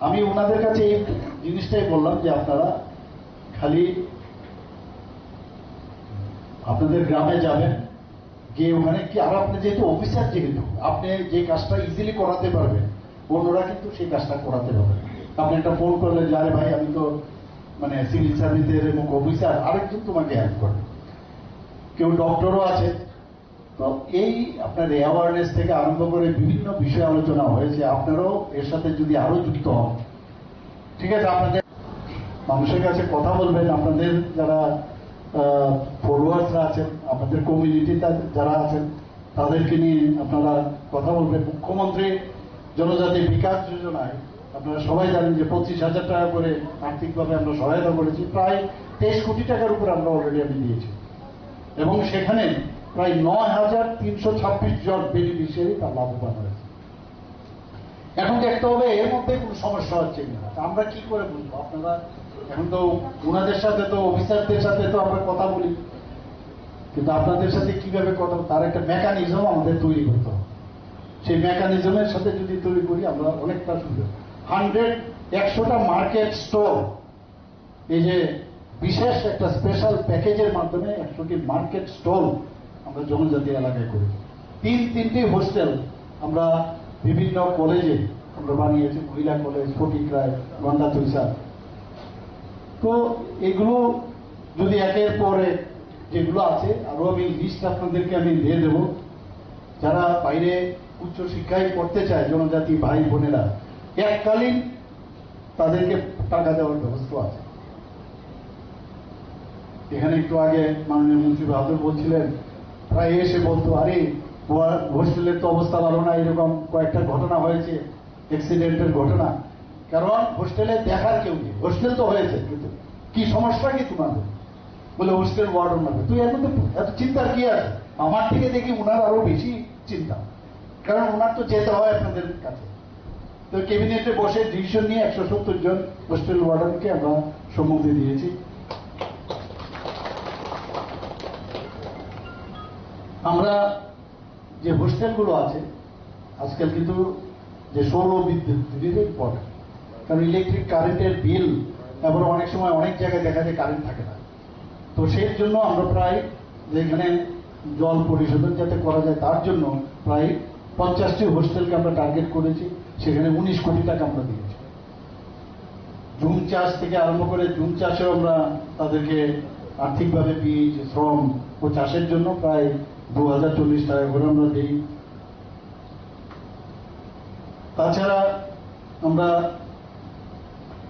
আমি ওনাদের কাছে এই জিনিসটাই বললাম যে আপনারা খালি আপনাদের গ্রামে যাবেন, গিয়ে ওখানে কি আর আপনি যেহেতু অফিসার, যেহেতু আপনি যে কাজটা ইজিলি করাতে পারবেন, অন্যরা কিন্তু সেই কাজটা করাতে পারবেন। আপনি একটা ফোন করলে যে আরে ভাই আমি তো মানে সিভিল সার্ভিসের এবং অফিসার, আরেকজন তোমাকে হেল্প করবে। কেউ ডক্টরও আছে। তো এই আপনার অ্যাওয়ারনেস থেকে আরম্ভ করে বিভিন্ন বিষয় আলোচনা হয়েছে, আপনারাও এর সাথে যদি আরো যুক্ত হন, ঠিক আছে, আপনাদের মানুষের কাছে কথা বলবেন, আপনাদের যারা ফলোয়ার্সরা আছেন, আপনাদের কমিউনিটি যারা আছেন, তাদেরকে নিয়ে আপনারা কথা বলবেন। মুখ্যমন্ত্রী জনজাতি বিকাশ যোজনায় আপনারা সবাই জানেন যে 25,000 টাকা করে আর্থিকভাবে আমরা সহায়তা করেছি, প্রায় 23 কোটি টাকার উপর আমরা অলরেডি আমি দিয়েছি, এবং সেখানে প্রায় 9,326 জন বেনিফিশিয়ারি তার লাভবান হয়েছে। এখন দেখতে হবে এর মধ্যে কোনো সমস্যা হচ্ছে কিনা, আমরা কি করে বুঝবো? আপনারা এখন তো ওনাদের সাথে তো অফিসারদের সাথে তো আমরা কথা বলি, কিন্তু আপনাদের সাথে কিভাবে কথা, তার একটা মেকানিজম আমাদের তৈরি করতে হবে। সেই মেকানিজমের সাথে যদি তৈরি করি আমরা অনেকটা সুবিধা। 100টা মার্কেট স্টল, এই যে বিশেষ একটা স্পেশাল প্যাকেজের মাধ্যমে 100টি মার্কেট স্টল আমরা জনজাতি এলাকায় করি। 3টি হোস্টেল আমরা বিভিন্ন কলেজে আমরা বানিয়েছি, মহিলা কলেজ, ফটিকরায়, গন্ডাথইসা। তো এগুলো যদি একের পরে যেগুলো আছে, আরো আমি লিস্ট আপনাদেরকে আমি দিয়ে দেব। যারা বাইরে উচ্চ শিক্ষায় পড়তে চায় জনজাতি ভাই বোনেরা, এককালীন তাদেরকে টাকা দেওয়ার ব্যবস্থা আছে। এখানে একটু আগে মাননীয় মন্ত্রী বাহাদুর বলছিলেন, প্রায় এসে বলতো আরে হোস্টেলের তো অবস্থা ভালো না, এরকম কয়েকটা ঘটনা হয়েছে, অ্যাক্সিডেন্টের ঘটনা। কারণ হোস্টেলে দেখার কেউ নেই। হোস্টেল তো হয়েছে, কিন্তু কি সমস্যা কি তোমাদের? বলে হোস্টেল ওয়ার্ডন হবে। তুই এত চিন্তার কি আছে? আমার থেকে দেখি ওনার আরো বেশি চিন্তা, কারণ ওনার তো যেতে হয় আপনাদের কাছে। তো ক্যাবিনেটে বসে ডিসিশন নিয়ে 170 জন হোস্টেল ওয়ার্ডনকে আমরা সম্মতি দিয়েছি। আমরা যে হোস্টেলগুলো আছে আজকাল কিন্তু যে সৌর বিদ্যুৎ ইম্পর্টেন্ট, কারণ ইলেকট্রিক কারেন্টের বিল, এবার অনেক সময় অনেক জায়গায় দেখা যায় কারেন্ট থাকে না। তো সেই জন্য আমরা প্রায় যেখানে জল পরিশোধন যাতে করা যায় তার জন্য প্রায় 50টি হোস্টেলকে আমরা টার্গেট করেছি, সেখানে 19 কোটি টাকা আমরা দিয়েছি। জুম চাষ থেকে আরম্ভ করে জুম চাষেও আমরা তাদেরকে আর্থিকভাবে বীজ, শ্রম ও চাষের জন্য প্রায় 2040 টাকা করে আমরা দিই। তাছাড়া আমরা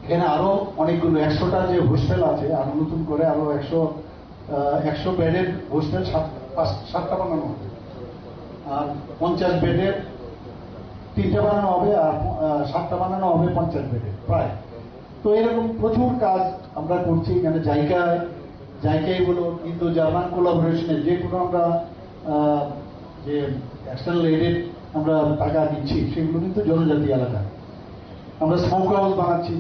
এখানে আরো অনেকগুলো 100টা যে হোস্টেল আছে, আরো নতুন করে আরো 100 বেডের হোস্টেল 7টা বানানো হবে, আর 50 বেডের 3টা বানানো হবে, আর 7টা বানানো হবে 50 বেডের প্রায়। তো এরকম প্রচুর কাজ আমরা করছি এখানে। জায়গায় বলো, কিন্তু জার্মান কোলাবোরেশনে যে কোনো আমরা যে এক্সটার্নাল এডেড আমরা টাকা দিচ্ছি সেগুলো কিন্তু জনজাতি এলাকায়। আমরা স্মোক হাউস বানাচ্ছি,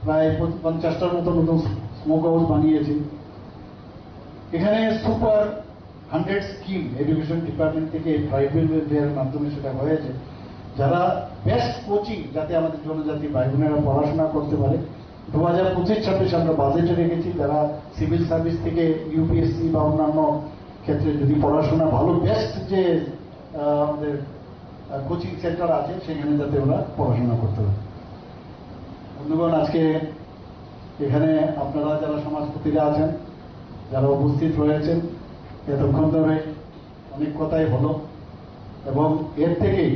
প্রায় 50টার মতো নতুন স্মোক হাউস বানিয়েছি। এখানে সুপার 100 স্কিম এডুকেশন ডিপার্টমেন্ট থেকে ট্রাইবেলের মাধ্যমে সেটা হয়েছে, যারা বেস্ট কোচিং যাতে আমাদের জনজাতি ভাই বোনেরা পড়াশোনা করতে পারে। 2025-26 আমরা বাজেটে রেখেছি, যারা সিভিল সার্ভিস থেকে ইউপিএসসি বা অন্যান্য ক্ষেত্রে যদি পড়াশোনা ভালো বেস্ট যে আমাদের কোচিং সেন্টার আছে সেখানে যাতে ওরা পড়াশোনা করতে পারে। বন্ধুগণ, আজকে এখানে আপনারা যারা সমাজপতিরা আছেন, যারা উপস্থিত রয়েছেন, এতক্ষণ ধরে অনেক কথাই হলো, এবং এর থেকেই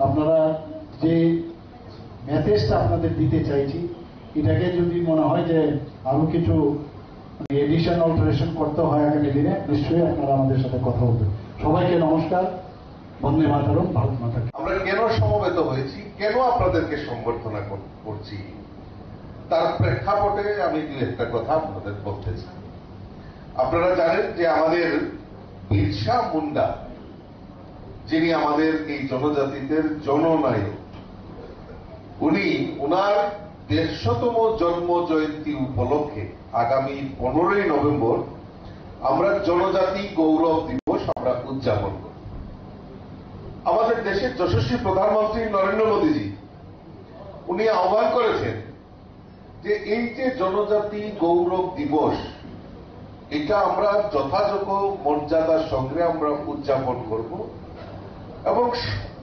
আপনারা যে মেসেজটা আপনাদের দিতে চাইছি, এটাকে যদি মনে হয় যে আরো কিছু এডিশন অল্টারেশন করতে হয় আগামী দিনে, নিশ্চয়ই আপনারা আমাদের সাথে কথা বলবেন। সবাইকে নমস্কার, বন্দে মাতরম, ভারত মাতা কি। আমরা কেন সমবেত হয়েছি, কেন আপনাদেরকে সম্বর্ধনা করছি, তার প্রেক্ষাপটে আমি দু একটা কথা আপনাদের বলতে চাই। আপনারা জানেন যে আমাদের বিরসা মুন্ডা, যিনি আমাদের এই জনজাতিদের জননায়ক, উনি ওনার 150তম জন্ম জয়ন্তী উপলক্ষে আগামী 15ই নভেম্বর আমরা জনজাতি গৌরব দিবস আমরা উদযাপন করব। আমাদের দেশের যশস্বী প্রধানমন্ত্রী নরেন্দ্র মোদীজি উনি আহ্বান করেছেন যে এই যে জনজাতি গৌরব দিবস, এটা আমরা যথাযোগ্য মর্যাদার সঙ্গে আমরা উদযাপন করব, এবং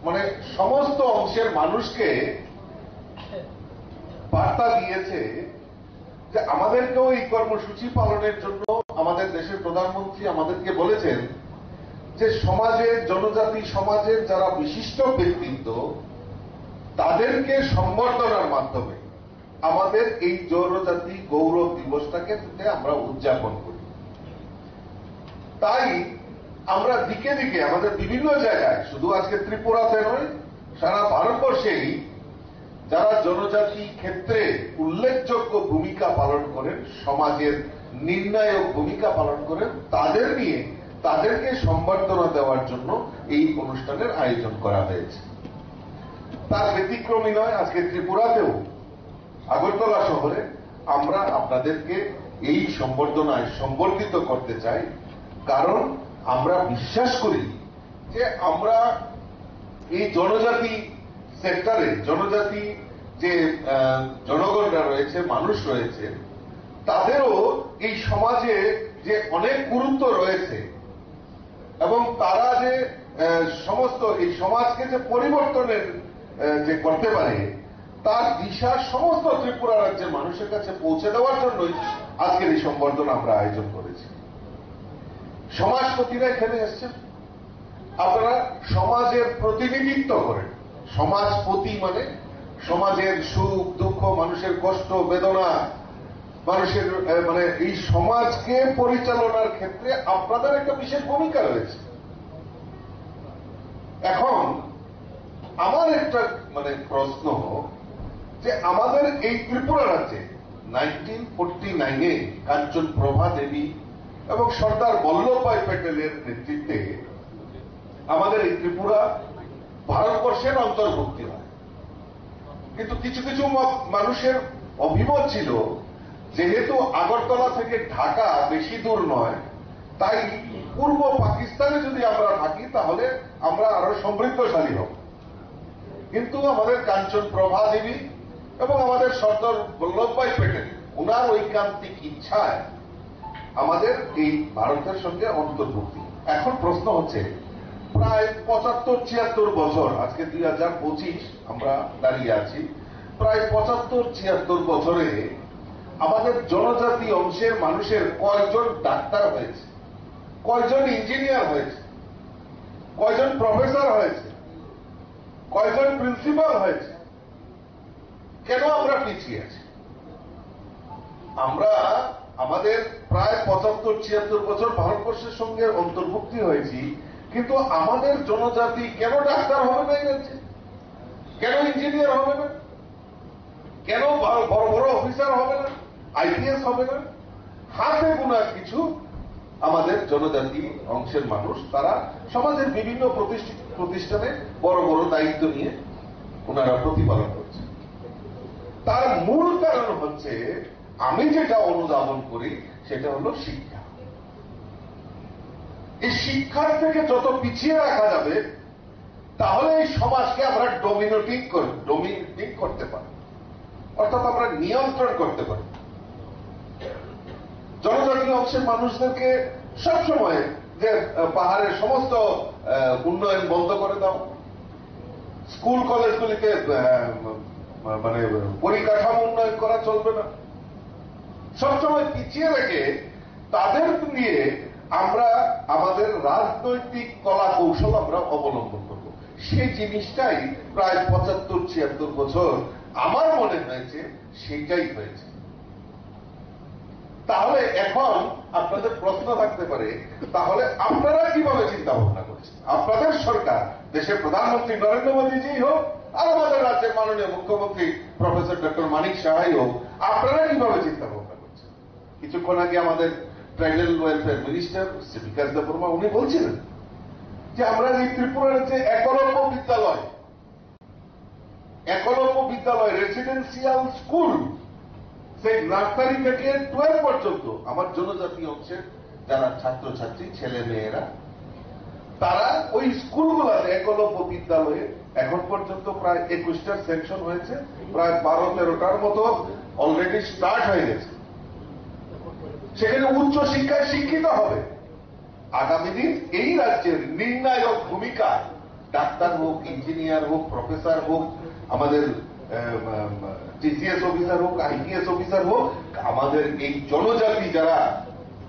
মানে সমস্ত অংশের মানুষকে বার্তা দিয়েছে যে আমাদেরকেও এই কর্মসূচি পালনের জন্য আমাদের দেশের প্রধানমন্ত্রী আমাদেরকে বলেছেন যে সমাজের, জনজাতি সমাজের যারা বিশিষ্ট ব্যক্তিত্ব, তাদেরকে সম্বর্ধনার মাধ্যমে আমাদের এই জনজাতি গৌরব দিবসটাকে আমরা উদযাপন করি। তাই আমরা দিকে দিকে আমাদের বিভিন্ন জায়গায়, শুধু আজকে ত্রিপুরাতে নয়, সারা ভারতবর্ষেই যারা জনজাতি ক্ষেত্রে উল্লেখযোগ্য ভূমিকা পালন করেন, সমাজের নির্ণায়ক ভূমিকা পালন করেন, তাদের নিয়ে তাদেরকে সম্বর্ধনা দেওয়ার জন্য এই অনুষ্ঠানের আয়োজন করা হয়েছে। তার ব্যতিক্রমী নয়, আজকে ত্রিপুরাতেও আগরতলা শহরে আমরা আপনাদেরকে এই সম্বর্ধনায় সম্বর্ধিত করতে চাই, কারণ আমরা বিশ্বাস করি যে আমরা এই জনজাতি সেক্টরে, জনজাতি যে জনগণরা রয়েছে, মানুষ রয়েছে, তাদেরও এই সমাজে যে অনেক গুরুত্ব রয়েছে, এবং তারা যে সমস্ত এই সমাজকে যে পরিবর্তনের যে করতে পারে, তার দিশা সমস্ত ত্রিপুরা রাজ্যের মানুষের কাছে পৌঁছে দেওয়ার জন্যই আজকের এই সম্বর্ধনা আমরা আয়োজন করেছি। সমাজপতিরা এখানে এসছেন, আপনারা সমাজের প্রতিনিধিত্ব করেন। সমাজপতি মানে সমাজের সুখ দুঃখ, মানুষের কষ্ট বেদনা, মানুষের মানে এই সমাজকে পরিচালনার ক্ষেত্রে আপনাদের একটা বিশেষ ভূমিকা রয়েছে। এখন আমার একটা মানে প্রশ্ন, যে আমাদের এই ত্রিপুরা রাজ্যে 1949-এ কাঞ্চন প্রভা দেবী এবং সর্দার বল্লভভাই প্যাটেলের নেতৃত্বে আমাদের এই ত্রিপুরা ভারতবর্ষের অন্তর্ভুক্তি হয়। কিন্তু কিছু কিছু মানুষের অভিমত ছিল, যেহেতু আগরতলা থেকে ঢাকা বেশি দূর নয়, তাই পূর্ব পাকিস্তানে যদি আমরা থাকি তাহলে আমরা আরো সমৃদ্ধশালী হব। কিন্তু আমাদের কাঞ্চন প্রভা দেবী এবং আমাদের সর্দার বল্লভভাই প্যাটেল, ওনার ঐকান্তিক ইচ্ছায় আমাদের এই ভারতের সঙ্গে অন্তর্ভুক্তি। এখন প্রশ্ন হচ্ছে, প্রায় 75-76 বছর, আজকে 2025 আমরা দাঁড়িয়ে আছি, প্রায় 75-76 বছরে আমাদের জনজাতি অংশের মানুষের কয়জন ডাক্তার হয়েছে, কয়জন ইঞ্জিনিয়ার হয়েছে, কয়জন প্রফেসর হয়েছে, কয়জন প্রিন্সিপাল হয়েছে? কেন আমরা পিছিয়ে আছি? আমরা আমাদের প্রায় 75-76 বছর ভারতবর্ষের সঙ্গে অন্তর্ভুক্তি হয়েছি, কিন্তু আমাদের জনজাতি কেন ডাক্তার হবে না এই রাজ্যে? কেন ইঞ্জিনিয়ার হবে না? কেন বড় বড় অফিসার হবে না? আইপিএস হবে না? হাতে গোনা কিছু আমাদের জনজাতি অংশের মানুষ, তারা সমাজের বিভিন্ন প্রতিষ্ঠানে বড় বড় দায়িত্ব নিয়ে ওনারা প্রতিপালন করছে। তার মূল কারণ হচ্ছে, আমি যেটা অনুধাবন করি সেটা হলো শিক্ষা। এই শিক্ষার থেকে যত পিছিয়ে রাখা যাবে, তাহলে এই সমাজকে আমরা ডমিনেটিং করতে পারি, অর্থাৎ আমরা নিয়ন্ত্রণ করতে পারি। জনজাতি অংশের মানুষদেরকে সবসময় যে পাহাড়ের সমস্ত উন্নয়ন বন্ধ করে দাও, স্কুল কলেজগুলিকে মানে পরিকাঠামো উন্নয়ন করা চলবে না, সবসময় পিছিয়ে রেখে তাদের নিয়ে আমরা আমাদের রাজনৈতিক কলা কৌশল আমরা অবলম্বন করব, সেই জিনিসটাই প্রায় 75-76 বছর আমার মনে হয়েছে সেইটাই হয়েছে। তাহলে এখন আপনাদের প্রশ্ন থাকতে পারে, তাহলে আপনারা কিভাবে চিন্তা ভাবনা করছেন? আপনাদের সরকার, দেশের প্রধানমন্ত্রী নরেন্দ্র মোদীজি হোক আর আমাদের রাজ্যের মাননীয় মুখ্যমন্ত্রী প্রফেসর ডক্টর মানিক সাহাই হোক, আপনারা কিভাবে চিন্তা ভাবনা করছেন? কিছুক্ষণ আগে আমাদের ট্রাইবাল ওয়েলফেয়ার মিনিস্টার শ্রী বিকাশ দেববর্মা উনি বলছিলেন যে আমরা এই ত্রিপুরার যে একলব্য বিদ্যালয় রেসিডেন্সিয়াল স্কুল, সেই নার্সারি থেকে 12 পর্যন্ত আমার জনজাতি অংশের যারা ছাত্রছাত্রী ছেলে মেয়েরা, তারা ওই স্কুলগুলোতে একলব্য বিদ্যালয়ে এখন পর্যন্ত প্রায় 21টার সেকশন হয়েছে, প্রায় 12-13টার মতো অলরেডি স্টার্ট হয়ে গেছে। সেখানে উচ্চ শিক্ষায় শিক্ষিত হবে। আগামী দিন এই রাজ্যের নির্ণায়ক ভূমিকা ডাক্তার হোক, ইঞ্জিনিয়ার হোক, প্রফেসর হোক, আমাদের টিসিএস অফিসার হোক, আইপিএস অফিসার হোক, আমাদের এই জনজাতি যারা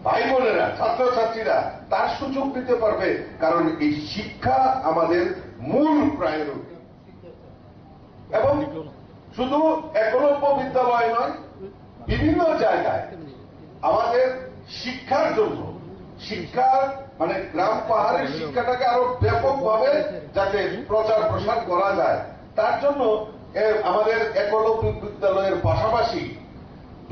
ভাই বোনেরা, ছাত্রছাত্রীরা তার সুযোগ দিতে পারবে, কারণ এই শিক্ষা আমাদের মূল প্রায়োরিটি। এবং শুধু একলব্য বিদ্যালয় নয়, বিভিন্ন জায়গায় আমাদের শিক্ষার জন্য, শিক্ষা মানে গ্রাম পাহাড়ের শিক্ষাটাকে আরো ব্যাপকভাবে যাতে প্রচার প্রসার করা যায়, তার জন্য আমাদের একলব্য বিদ্যালয়ের পাশাপাশি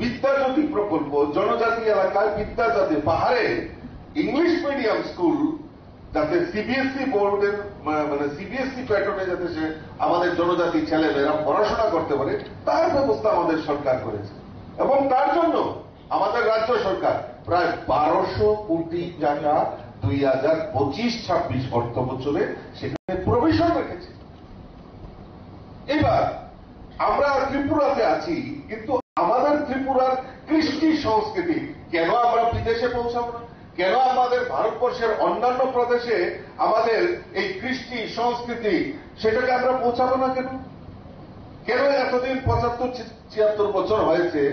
বিদ্যাজ্যোতি প্রকল্প, জনজাতি এলাকায় বিদ্যাজ্যোতি, পাহাড়ে ইংলিশ মিডিয়াম স্কুল যাতে সিবিএসই বোর্ডের মানে সিবিএসই প্যাটার্নে যাতে সে আমাদের জনজাতি ছেলেমেয়েরা পড়াশোনা করতে পারে, তার ব্যবস্থা আমাদের সরকার করেছে। এবং তার জন্য আমাদের রাজ্য সরকার প্রায় 1200 কোটি টাকা 2025-26 অর্থ বছরে সেখানে প্রভিশন রেখেছে। এবার আমরা ত্রিপুরাতে আছি, কিন্তু আমাদের ত্রিপুরার কৃষ্টি সংস্কৃতি কেন আমরা বিদেশে পৌঁছাবো না? কেন আমাদের ভারতবর্ষের অন্যান্য প্রদেশে আমাদের এই কৃষ্টি সংস্কৃতি সেটাকে আমরা পৌঁছাবো না কেন? কেন এতদিন 75-76 বছর হয়েছে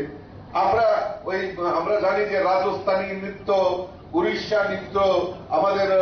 আমরা জানি যে রাজস্থানী নৃত্য, উড়িষ্যা নৃত্য, আমাদের